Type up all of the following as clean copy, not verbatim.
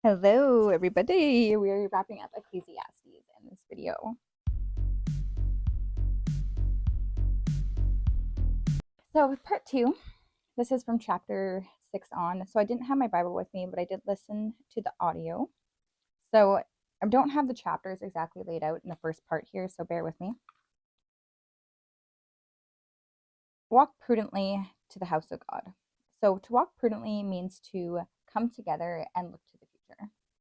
Hello, everybody. We're wrapping up Ecclesiastes in this video. So, with part two, this is from chapter 6 on. So, I didn't have my Bible with me, but I did listen to the audio. So, I don't have the chapters exactly laid out in the first part here, so bear with me. Walk prudently to the house of God. So, to walk prudently means to come together and look to the future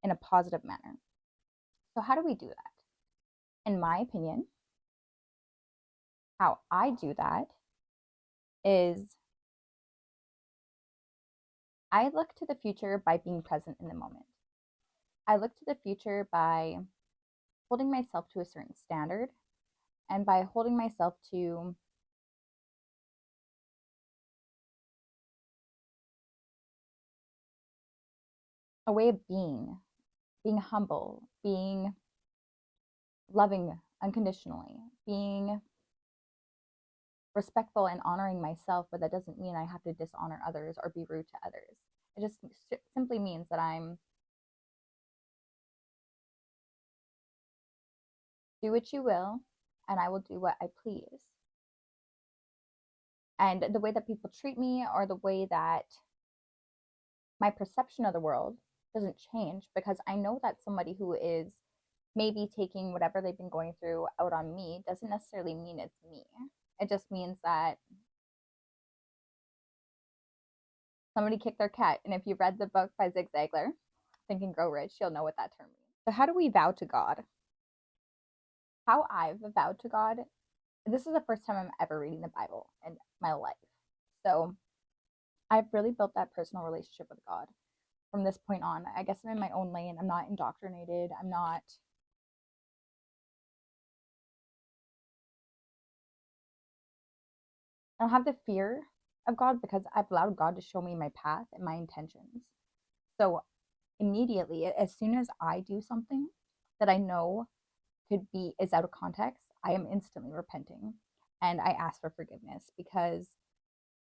in a positive manner. So, how do we do that? In my opinion, how I do that is I look to the future by being present in the moment. I look to the future by holding myself to a certain standard and by holding myself to a way of being humble, being loving unconditionally, being respectful and honoring myself, but that doesn't mean I have to dishonor others or be rude to others. It just simply means that I'm do what you will and I will do what I please. And the way that people treat me or the way that my perception of the world doesn't change because I know that somebody who is maybe taking whatever they've been going through out on me doesn't necessarily mean it's me. It just means that somebody kicked their cat. And if you've read the book by Zig Ziglar, Think and Grow Rich, you'll know what that term means. So, how do we vow to God? How I've vowed to God, this is the first time I'm ever reading the Bible in my life. So, I've really built that personal relationship with God from this point on. I guess I'm in my own lane. I'm not indoctrinated. I don't have the fear of God because I've allowed God to show me my path and my intentions. So immediately, as soon as I do something that I know is out of context, I am instantly repenting and I ask for forgiveness because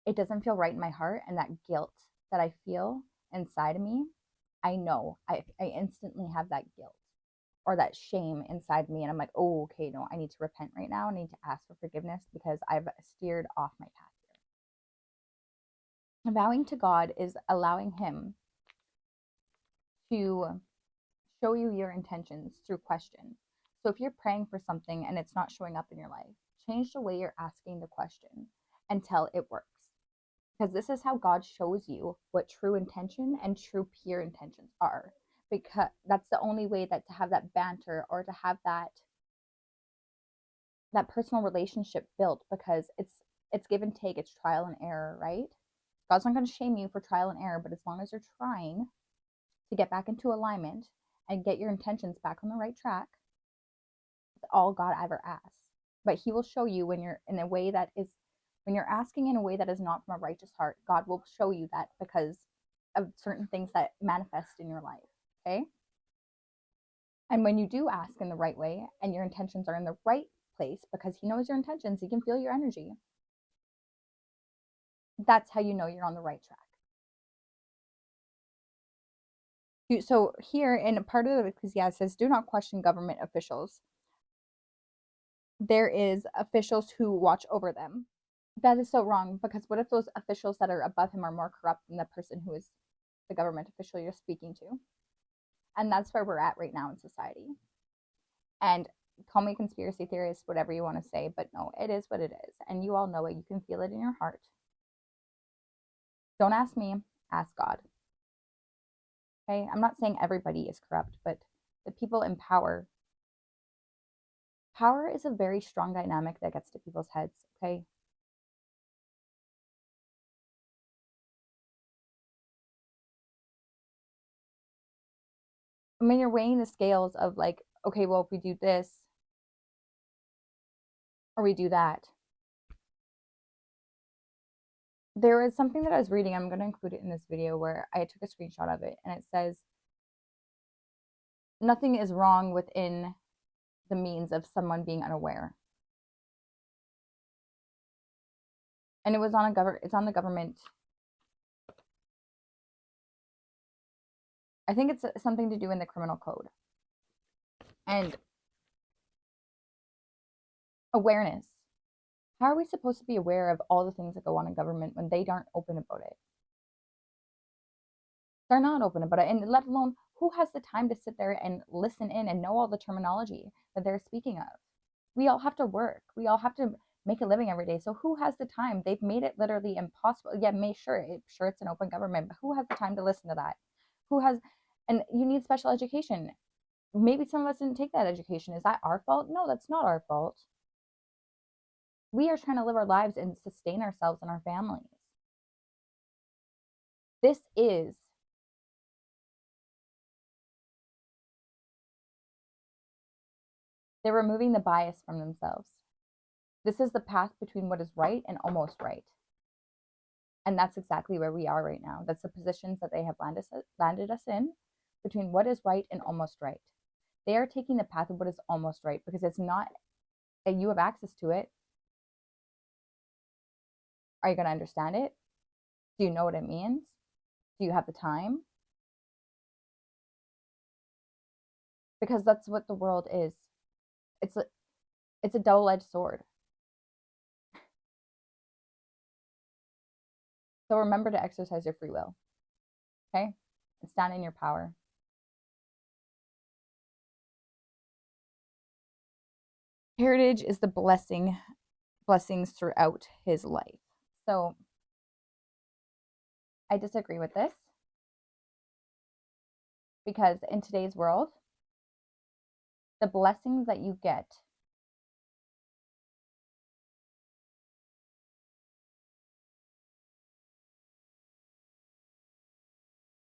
it doesn't feel right in my heart, and that guilt that I feel inside of me, I know I instantly have that guilt or that shame inside me, and I'm like, oh, okay, no, I need to repent right now. I need to ask for forgiveness because I've steered off my path here. Vowing to God is allowing Him to show you your intentions through question. So if you're praying for something and it's not showing up in your life, change the way you're asking the question until it works. Because this is how God shows you what true intention and true pure intentions are. Because that's the only way that to have that banter or to have that personal relationship built, because it's give and take, it's trial and error, right? God's not going to shame you for trial and error, but as long as you're trying to get back into alignment and get your intentions back on the right track, that's all God ever asks. But He will show you when you're in a way that is, when you're asking in a way that is not from a righteous heart, God will show you that because of certain things that manifest in your life. Okay? And when you do ask in the right way and your intentions are in the right place, because He knows your intentions, He can feel your energy, that's how you know you're on the right track. So here in part of the Ecclesiastes says, do not question government officials. There is officials who watch over them. That is so wrong, because what if those officials that are above him are more corrupt than the person who is the government official you're speaking to? And that's where we're at right now in society. And call me a conspiracy theorist, whatever you want to say, but no, it is what it is. And you all know it. You can feel it in your heart. Don't ask me, ask God. Okay? I'm not saying everybody is corrupt, but the people in power is a very strong dynamic that gets to people's heads. Okay? I mean, you're weighing the scales of like, okay, well, if we do this or we do that. There is something that I was reading, I'm going to include it in this video, where I took a screenshot of it, and it says, nothing is wrong within the means of someone being unaware. And it's on the government, I think it's something to do in the criminal code. And awareness. How are we supposed to be aware of all the things that go on in government when they aren't open about it? They're not open about it. And let alone, who has the time to sit there and listen in and know all the terminology that they're speaking of? We all have to work. We all have to make a living every day. So who has the time? They've made it literally impossible. Yeah, sure it's an open government, but who has the time to listen to that? Who has, and you need special education. Maybe some of us didn't take that education. Is that our fault? No, that's not our fault. We are trying to live our lives and sustain ourselves and our families. This is they're removing the bias from themselves. This is the path between what is right and almost right. And that's exactly where we are right now. That's the positions that they have landed us in between what is right and almost right. They are taking the path of what is almost right because it's not that you have access to it. Are you going to understand it? Do you know what it means? Do you have the time? Because that's what the world is. It's a double-edged sword. So remember to exercise your free will. Okay? And stand in your power. Heritage is the blessings throughout his life. So I disagree with this because in today's world, the blessings that you get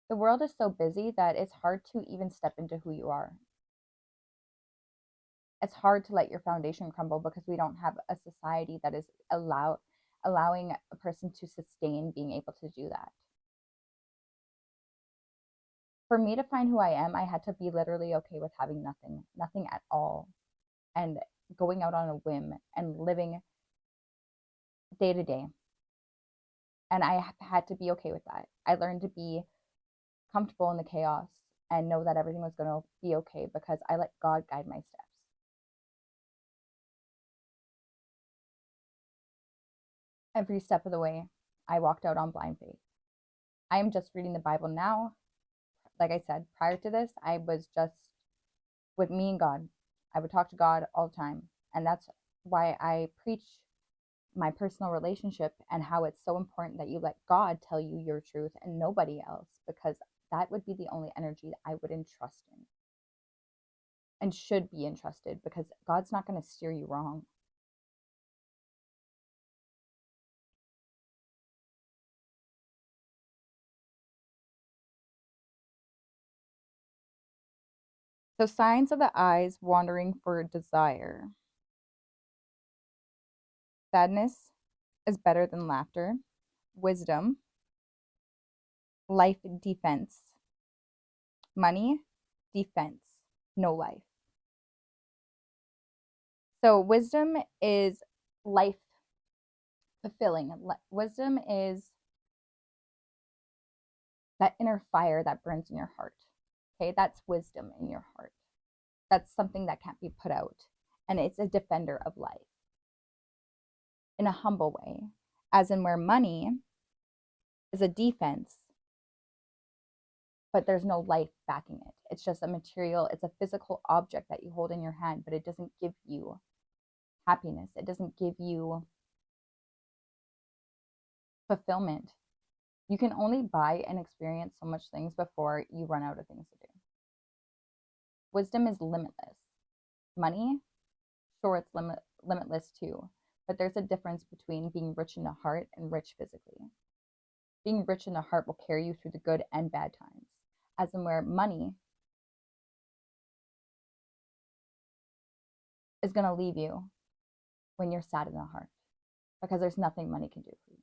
the world is so busy that it's hard to even step into who you are. It's hard to let your foundation crumble because we don't have a society that is allowing a person to sustain being able to do that. For me to find who I am, I had to be literally okay with having nothing at all, and going out on a whim and living day to day. And I had to be okay with that. I learned to be comfortable in the chaos and know that everything was going to be okay because I let God guide my steps. Every step of the way, I walked out on blind faith. I am just reading the Bible now. Like I said, prior to this, I was just with me and God. I would talk to God all the time. And that's why I preach my personal relationship and how it's so important that you let God tell you your truth and nobody else, because that would be the only energy that I would entrust in and should be entrusted, because God's not going to steer you wrong. So, signs of the eyes wandering for desire. Sadness is better than laughter. Wisdom, life defense. Money, defense, no life. So, wisdom is life fulfilling. Wisdom is that inner fire that burns in your heart. Okay, that's wisdom in your heart. That's something that can't be put out. And it's a defender of life in a humble way, as in where money is a defense, but there's no life backing it. It's just a material, it's a physical object that you hold in your hand, but it doesn't give you happiness. It doesn't give you fulfillment. You can only buy and experience so much things before you run out of things to do. Wisdom is limitless. Money, sure, it's limitless too, but there's a difference between being rich in the heart and rich physically. Being rich in the heart will carry you through the good and bad times, as in where money is going to leave you when you're sad in the heart, because there's nothing money can do for you.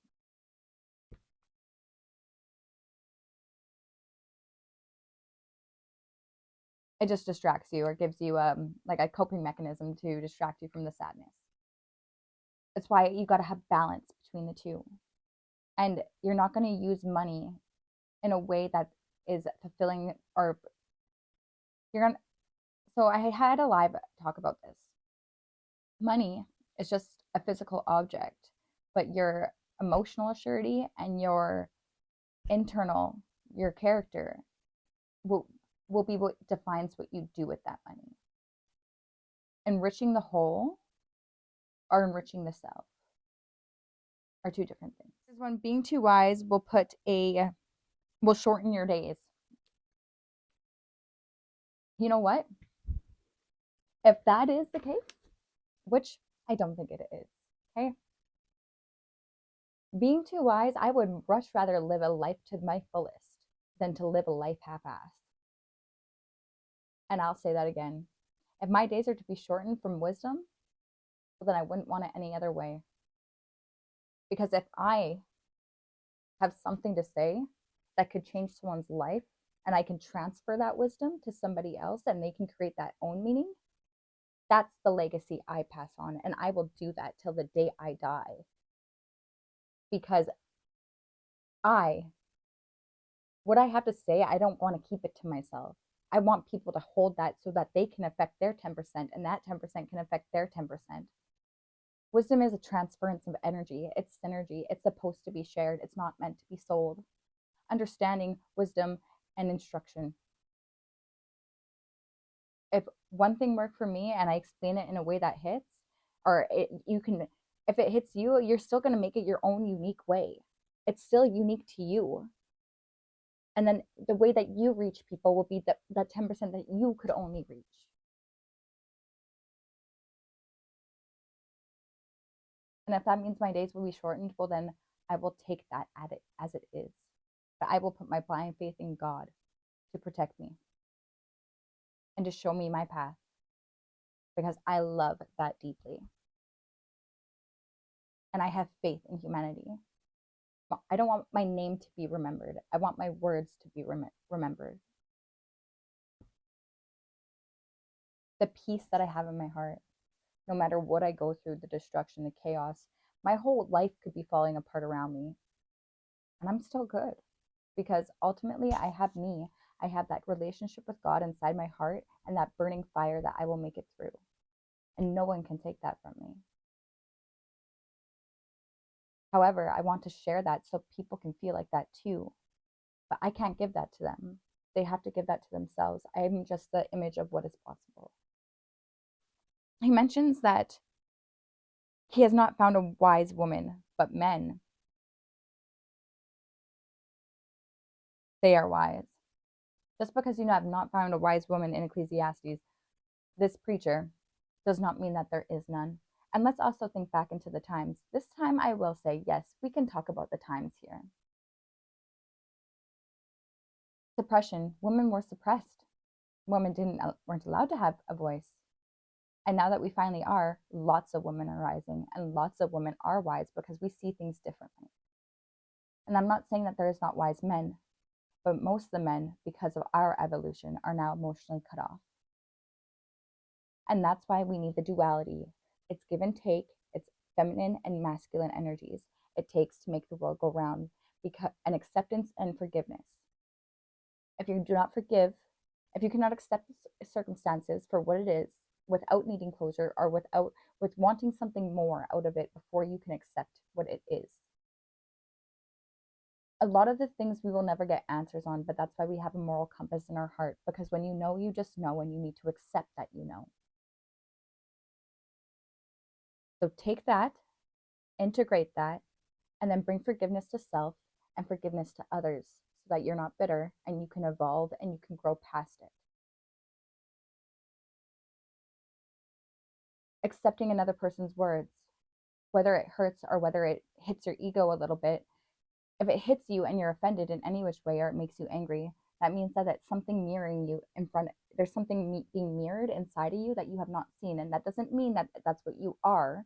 It just distracts you or gives you like a coping mechanism to distract you from the sadness. That's why you got to have balance between the two. And you're not going to use money in a way that is fulfilling, or you're gonna, so I had a live talk about this. Money is just a physical object, but your emotional surety and your internal, your character will be what defines what you do with that money. Enriching the whole or enriching the self are two different things. Because when being too wise will shorten your days. You know what? If that is the case, which I don't think it is, okay? Being too wise, I would much rather live a life to my fullest than to live a life half-assed. And I'll say that again. If my days are to be shortened from wisdom, well, then I wouldn't want it any other way. Because if I have something to say that could change someone's life, and I can transfer that wisdom to somebody else and they can create that own meaning, that's the legacy I pass on. And I will do that till the day I die. Because what I have to say, I don't want to keep it to myself. I want people to hold that so that they can affect their 10% and that 10% can affect their 10%. Wisdom is a transference of energy. It's synergy. It's supposed to be shared. It's not meant to be sold. Understanding wisdom and instruction. If one thing worked for me and I explain it in a way that hits, if it hits you, you're still going to make it your own unique way. It's still unique to you. And then the way that you reach people will be that 10% that you could only reach. And if that means my days will be shortened, well, then I will take that at it as it is. But I will put my blind faith in God to protect me and to show me my path, because I love that deeply. And I have faith in humanity. I don't want my name to be remembered. I want my words to be remembered. The peace that I have in my heart, no matter what I go through, the destruction, the chaos, my whole life could be falling apart around me. And I'm still good, because ultimately I have me. I have that relationship with God inside my heart and that burning fire that I will make it through. And no one can take that from me. However, I want to share that so people can feel like that too. But I can't give that to them. They have to give that to themselves. I am just the image of what is possible. He mentions that he has not found a wise woman, but men, they are wise. Just because you have not found a wise woman in Ecclesiastes, this preacher, does not mean that there is none. And let's also think back into the times. This time I will say, yes, we can talk about the times here. Suppression. Women were suppressed. Women weren't allowed to have a voice. And now that we finally are, lots of women are rising and lots of women are wise because we see things differently. And I'm not saying that there is not wise men, but most of the men, because of our evolution, are now emotionally cut off. And that's why we need the duality. It's give and take. It's feminine and masculine energies it takes to make the world go round, because an acceptance and forgiveness. If you do not forgive, if you cannot accept circumstances for what it is without needing closure or with wanting something more out of it before you can accept what it is. A lot of the things we will never get answers on, but that's why we have a moral compass in our heart, because when you know, you just know, and you need to accept that you know. So take that, integrate that, and then bring forgiveness to self and forgiveness to others so that you're not bitter and you can evolve and you can grow past it. Accepting another person's words, whether it hurts or whether it hits your ego a little bit. If it hits you and you're offended in any which way or it makes you angry, that means that it's something mirroring you in front. There's something being mirrored inside of you that you have not seen. And that doesn't mean that that's what you are.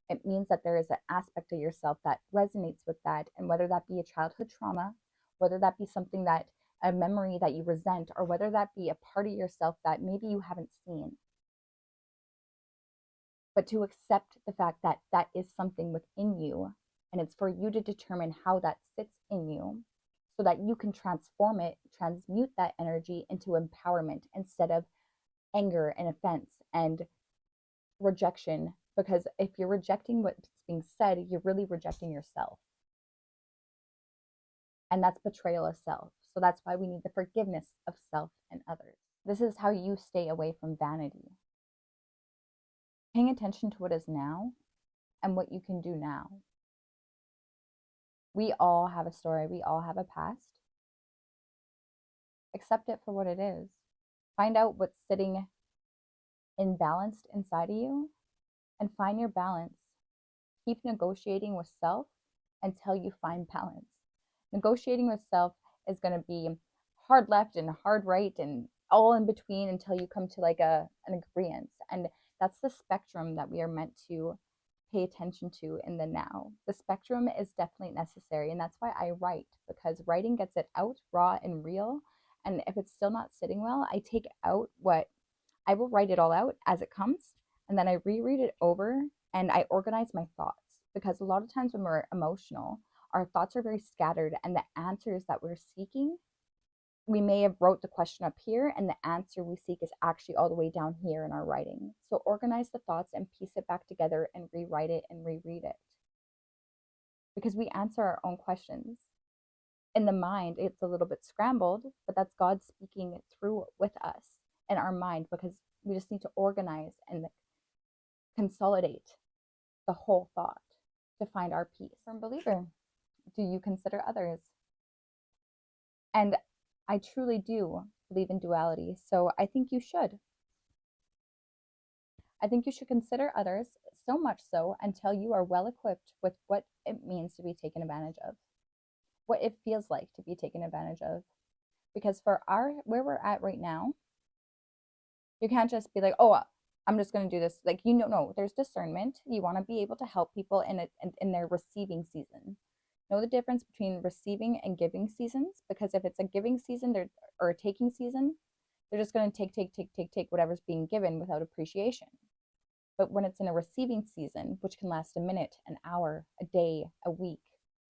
It means that there is an aspect of yourself that resonates with that. And whether that be a childhood trauma, whether that be something that a memory that you resent, or whether that be a part of yourself that maybe you haven't seen. But to accept the fact that that is something within you, and it's for you to determine how that sits in you so that you can transform it, transmute that energy into empowerment instead of anger and offense and rejection. Because if you're rejecting what's being said, you're really rejecting yourself. And that's betrayal of self. So that's why we need the forgiveness of self and others. This is how you stay away from vanity. Paying attention to what is now and what you can do now. We all have a story. We all have a past. Accept it for what it is. Find out what's sitting imbalanced inside of you and find your balance. Keep negotiating with self until you find balance. Negotiating with self is going to be hard left and hard right and all in between until you come to like an agreement. And that's the spectrum that we are meant to pay attention to in the now. The spectrum is definitely necessary. And that's why I write, because writing gets it out raw and real. And if it's still not sitting well, I take out what I will write it all out as it comes. And then I reread it over and I organize my thoughts. Because a lot of times when we're emotional, our thoughts are very scattered, and the answers that we're seeking, we may have wrote the question up here and the answer we seek is actually all the way down here in our writing. So organize the thoughts and piece it back together and rewrite it and reread it. Because we answer our own questions. In the mind, it's a little bit scrambled, but that's God speaking through with us in our mind, because we just need to organize and consolidate the whole thought to find our peace. Firm believer, do you consider others? And I truly do believe in duality, so I think you should. I think you should consider others, so much so until you are well equipped with what it means to be taken advantage of, what it feels like to be taken advantage of. Because for where we're at right now, you can't just be like, oh, I'm just going to do this. Like, no, there's discernment. You want to be able to help people in their receiving season. Know the difference between receiving and giving seasons, because if it's a giving season or a taking season, they're just going to take whatever's being given without appreciation. But when it's in a receiving season, which can last a minute, an hour, a day, a week,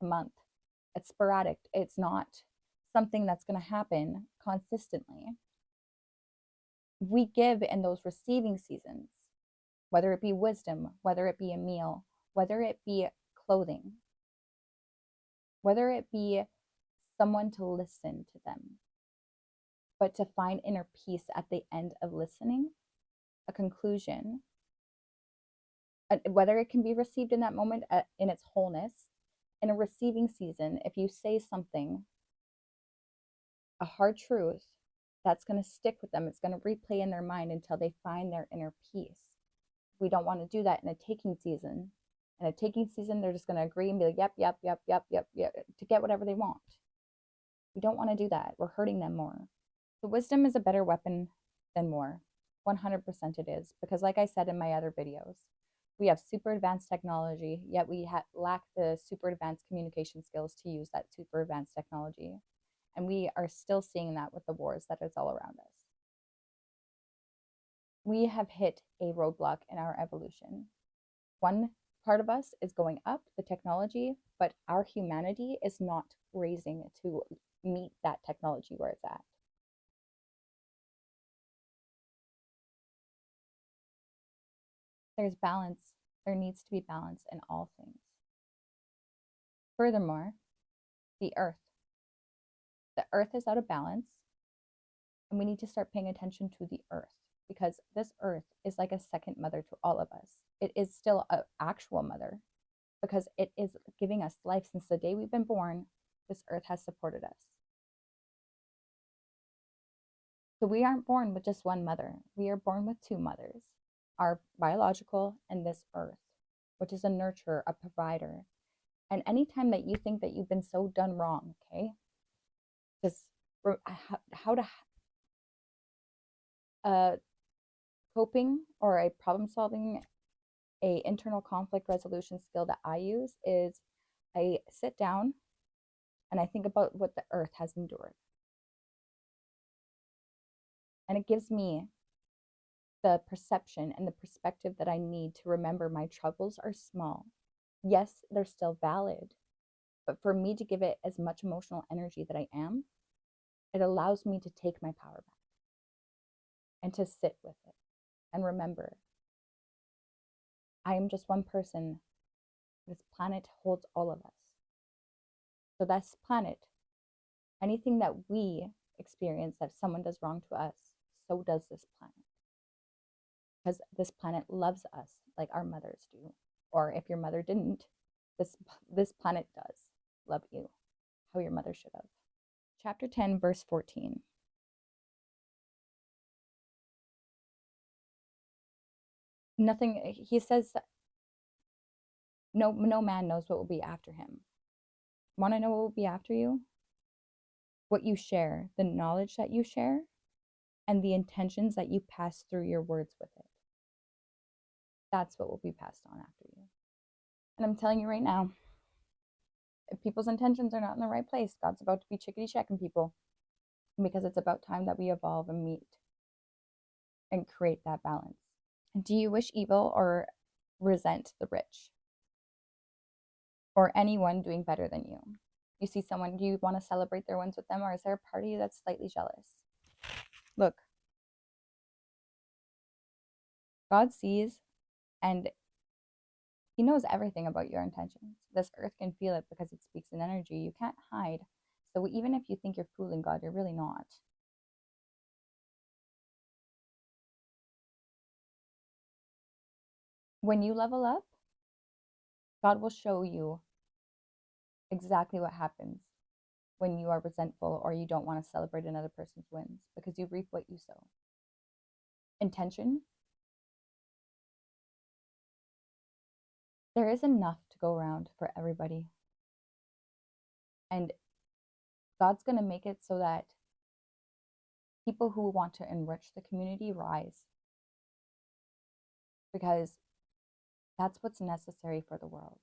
a month, it's sporadic. It's not something that's going to happen consistently. We give in those receiving seasons, whether it be wisdom, whether it be a meal, whether it be clothing, whether it be someone to listen to them, but to find inner peace at the end of listening, a conclusion, whether it can be received in that moment in its wholeness. In a receiving season, if you say something, a hard truth, that's going to stick with them. It's going to replay in their mind until they find their inner peace. We don't want to do that in a taking season. In a taking season, they're just going to agree and be like, yep, to get whatever they want. We don't want to do that. We're hurting them more. So wisdom is a better weapon than war. 100% it is. Because like I said in my other videos, we have super advanced technology, yet we lack the super advanced communication skills to use that super advanced technology. And we are still seeing that with the wars that is all around us. We have hit a roadblock in our evolution. One part of us is going up, the technology, but our humanity is not raising to meet that technology where it's at. There's balance. There needs to be balance in all things. Furthermore, the earth. The earth is out of balance, and we need to start paying attention to the earth, because this earth is like a second mother to all of us. It is still an actual mother, because it is giving us life since the day we've been born. This earth has supported us. So we aren't born with just one mother. We are born with two mothers, our biological and this earth, which is a nurturer, a provider. And anytime that you think that you've been so done wrong, okay, just how to coping or a problem solving, a internal conflict resolution skill that I use is I sit down and I think about what the earth has endured. And it gives me the perception and the perspective that I need to remember my troubles are small. Yes, they're still valid, But for me to give it as much emotional energy that I am, it allows me to take my power back and to sit with it and remember I am just one person. This planet holds all of us. So, this planet, anything that we experience that someone does wrong to us, so does this planet. Because this planet loves us like our mothers do. Or if your mother didn't, this planet does love you how your mother should have. Chapter 10, verse 14. Nothing, he says, no man knows what will be after him. Want to know what will be after you? What you share, the knowledge that you share, and the intentions that you pass through your words with it. That's what will be passed on after you. And I'm telling you right now, if people's intentions are not in the right place, God's about to be chickadee checking people, because it's about time that we evolve and meet and create that balance. Do you wish evil or resent the rich or anyone doing better than you? You see someone, do you want to celebrate their wins with them, or is there a party that's slightly jealous? Look, God sees and he knows everything about your intentions. This earth can feel it because it speaks in energy. You can't hide. So even if you think you're fooling God, you're really not. When you level up, God will show you exactly what happens when you are resentful or you don't want to celebrate another person's wins, because you reap what you sow. Intention. There is enough to go around for everybody. And God's going to make it so that people who want to enrich the community rise, because that's what's necessary for the world.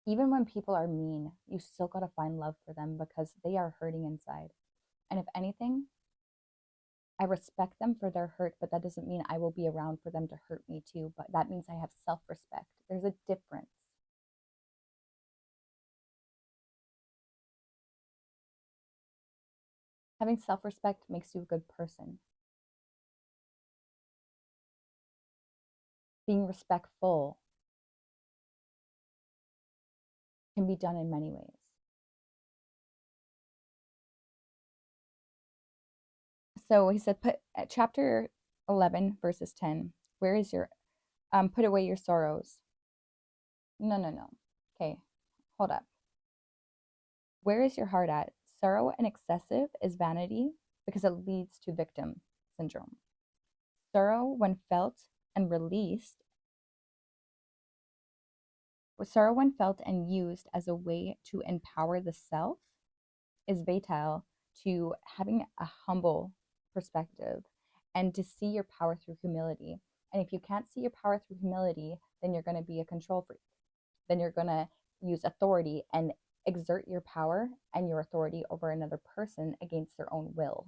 Even when people are mean, you still got to find love for them because they are hurting inside. And if anything, I respect them for their hurt, but that doesn't mean I will be around for them to hurt me too. But that means I have self-respect. There's a difference. Having self-respect makes you a good person. Being respectful can be done in many ways. So he said, put at chapter 11, verses 10, where is your, put away your sorrows. No. Okay, hold up. Where is your heart at? Sorrow and excessive is vanity because it leads to victim syndrome. Sorrow, when felt and released, sorrow when felt and used as a way to empower the self is vital to having a humble perspective and to see your power through humility. And if you can't see your power through humility, then you're going to be a control freak. Then you're going to use authority and exert your power and your authority over another person against their own will.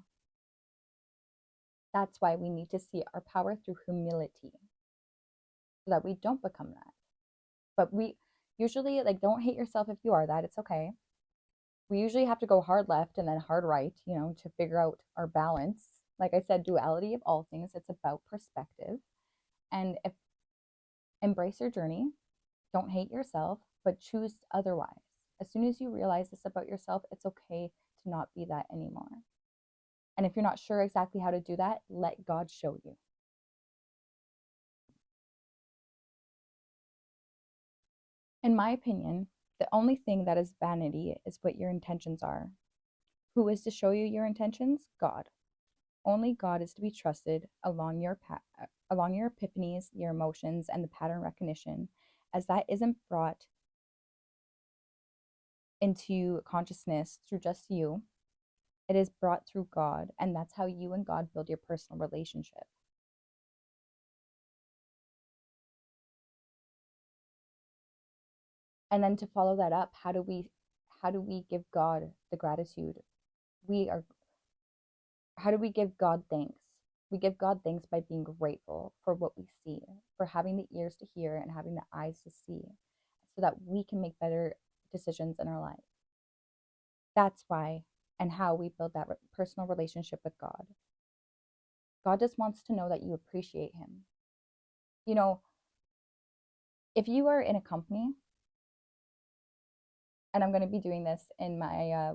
That's why we need to see our power through humility so that we don't become that. But we usually, like, don't hate yourself if you are that. It's okay. We usually have to go hard left and then hard right, to figure out our balance. Like I said, duality of all things. It's about perspective. And if embrace your journey, don't hate yourself, but choose otherwise. As soon as you realize this about yourself, it's okay to not be that anymore. And if you're not sure exactly how to do that, let God show you. In my opinion, the only thing that is vanity is what your intentions are. Who is to show you your intentions? God. Only God is to be trusted along your epiphanies, your emotions, and the pattern recognition, as that isn't brought into consciousness through just you. It is brought through God, and that's how you and God build your personal relationship. And then to follow that up, how do we give God the gratitude? How do we give God thanks? We give God thanks by being grateful for what we see, for having the ears to hear and having the eyes to see. so that we can make better decisions in our life. That's why and how we build that personal relationship with God. God just wants to know that you appreciate Him. You know, if you are in a company, and I'm going to be doing this in my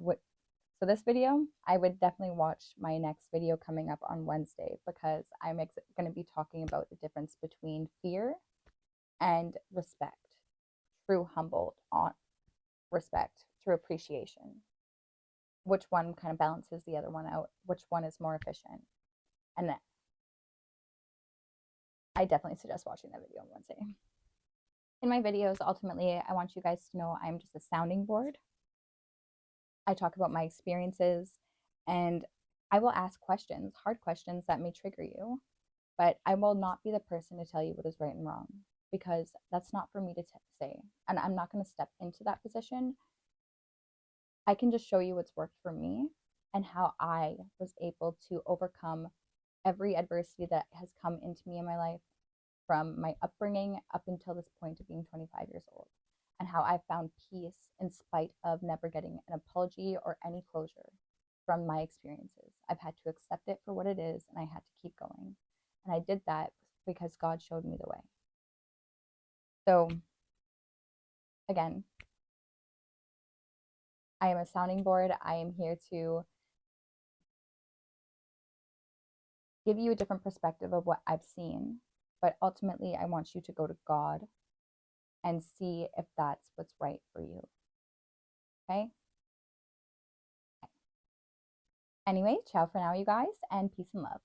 so this video, I would definitely watch my next video coming up on Wednesday, because I'm going to be talking about the difference between fear and respect, true humbled on respect through appreciation. Which one kind of balances the other one out? Which one is more efficient? And I definitely suggest watching that video on Wednesday. In my videos, ultimately, I want you guys to know I'm just a sounding board. I talk about my experiences, and I will ask questions, hard questions that may trigger you, but I will not be the person to tell you what is right and wrong, because that's not for me to say. And I'm not going to step into that position. I can just show you what's worked for me and how I was able to overcome every adversity that has come into me in my life, from my upbringing up until this point of being 25 years old, and how I found peace in spite of never getting an apology or any closure from my experiences. I've had to accept it for what it is, and I had to keep going. And I did that because God showed me the way. So, again, I am a sounding board. I am here to give you a different perspective of what I've seen. But ultimately, I want you to go to God and see if that's what's right for you. Okay? Anyway, ciao for now, you guys, and peace and love.